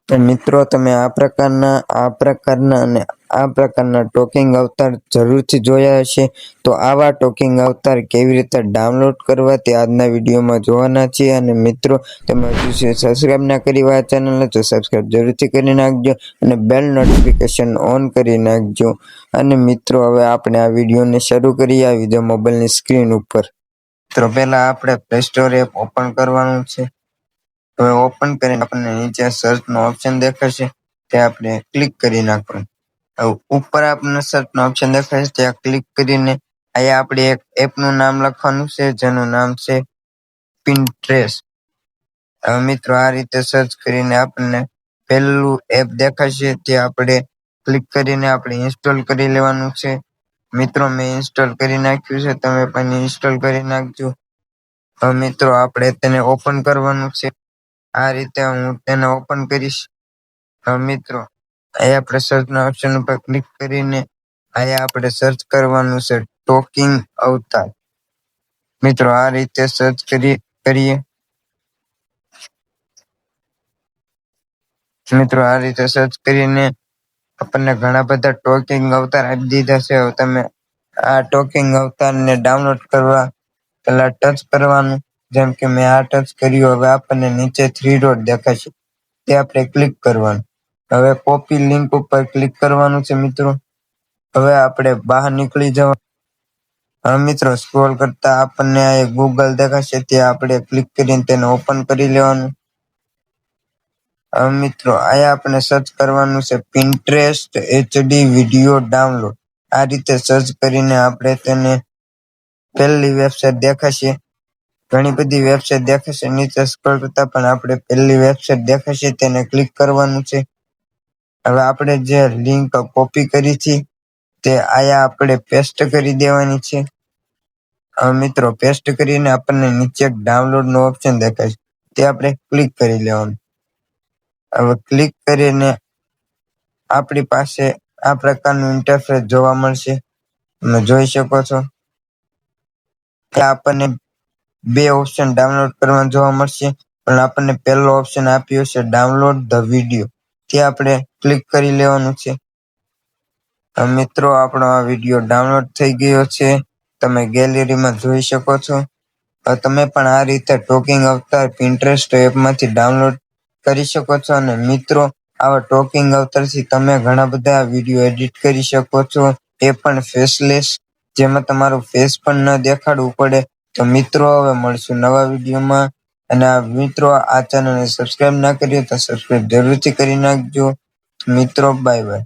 તો મિત્રો તમે આ પ્રકારના અને આ પ્રકારના ટોકિંગ અવતાર જરૂરથી જોયા હશે. તો આવા ટોકિંગ અવતાર કેવી રીતે ડાઉનલોડ કરવા તે આજના વિડીયોમાં જોવાના છીએ. અને મિત્રો તમે હજુ સબસ્ક્રાઇબ ના કરી હોય આ ચેનલને તો સબસ્ક્રાઇબ જરૂરથી કરી નાખજો અને બેલ નોટિફિકેશન ઓન કરી નાખજો. અને મિત્રો હવે આપણે આ વિડીયોને શરૂ કરીએ આ વિડીયો મોબાઈલની સ્ક્રીન ઉપર. તો પહેલા આપણે પ્લે સ્ટોર એપ ઓપન કરવાનું છે. હવે ઓપન કરીને આપણને નીચે સર્ચ નો ઓપ્શન દેખાશે તે આપણે ક્લિક કરી નાખવાનું. હવે ઉપર આપણને સર્ચ નો ઓપ્શન દેખાશે ત્યાં ક્લિક કરીને અહીંયા આપણે એક એપનું નામ લખવાનું છે જેનું નામ છે પિન્ટરેસ્ટ. હવે મિત્રો આ રીતે સર્ચ કરીને આપણને પહેલું એપ દેખાશે તે આપણે ક્લિક કરીને આપણે ઇન્સ્ટોલ કરી લેવાનું છે. મિત્રો મેં ઇન્સ્ટોલ કરી નાખ્યું છે, તમે પણ ઇન્સ્ટોલ કરી નાખજો. હવે મિત્રો આપણે તેને ઓપન કરવાનું છે. આ રીતે હું તેને ઓપન કરીશ. હવે મિત્રો અહીંયા આપણે સર્ચના ઓપ્શન ઉપર ક્લિક કરીને અહીંયા આપણે સર્ચ કરવાનું છે ટોકિંગ અવતાર. મિત્રો આ રીતે સર્ચ કરીએ. મિત્રો આ રીતે સર્ચ કરીને આપણને ઘણા બધા ટોકિંગ અવતાર આપી દીધા છે. હવે તમે આ ટોકિંગ અવતારને ડાઉનલોડ કરવા પહેલા ટચ કરવાનું. જેમ કે મેં આ ટચ કર્યું. હવે આપણને નીચે 3 ડોટ દેખાશે તે આપણે ક્લિક કરવાનું. હવે કોપી લિંક ઉપર ક્લિક કરવાનું છે મિત્રો. હવે આપણે બહાર નીકળી જવાનું. હવે મિત્રો સ્ક્રોલ કરતા આપણને આ ગૂગલ દેખાશે તે આપણે ક્લિક કરીને તેને ઓપન કરી લેવાનું. હવે મિત્રો અહીંયા આપણે સર્ચ કરવાનું છે પિન્ટરેસ્ટ HD વિડીયો ડાઉનલોડ. આ રીતે સર્ચ કરીને આપણે તેને પહેલી વેબસાઇટ દેખાશે. ઘણી બધી વેબસાઇટ દેખાશે નીચે સ્ક્રોલ કરતા પણ આપણે પહેલી વેબસાઇટ દેખાશે તેને ક્લિક કરવાનું છે. હવે આપણે જે લિંક કોપી કરી છે તે અહીંયા આપણે પેસ્ટ કરી દેવાની છે. હવે મિત્રો પેસ્ટ કરીને આપણને નીચે ડાઉનલોડ નો ઓપ્શન દેખાશે તે આપણે ક્લિક કરી લેવાનું. હવે ક્લિક કરીને આપણી પાસે આ પ્રકારનું ઇન્ટરફેસ જોવા મળશે. તમે જોઈ શકો છો કે આપણને 2 ઓપ્શન ડાઉનલોડ કરવા જોવા મળશે, પણ આપણને પહેલો ઓપ્શન આપ્યો છે ડાઉનલોડ ધ વિડીયો તે આપણે ક્લિક કરી લેવાનું છે. મિત્રો આપણો આ વિડીયો ડાઉનલોડ થઈ ગયો છે, તમે ગેલેરીમાં જોઈ શકો છો. તમે પણ આ રીતે ટોકિંગ અવતાર પિન્ટરેસ્ટ એપમાંથી ડાઉનલોડ કરી શકો છો. અને મિત્રો આવા ટોકિંગ અવતારથી તમે ઘણા બધા વિડીયો એડિટ કરી શકો છો, એ પણ ફેસલેસ, જેમાં તમારું ફેસ પણ ન દેખાડવું પડે. તો મિત્રો હવે મળશું નવા વિડીયોમાં. અને આ મિત્રો આ ચેનલને સબસ્ક્રાઇબ ના કરીએ તો સબસ્ક્રાઇબ જરૂરથી કરી નાખજો. મિત્રો બાય બાય.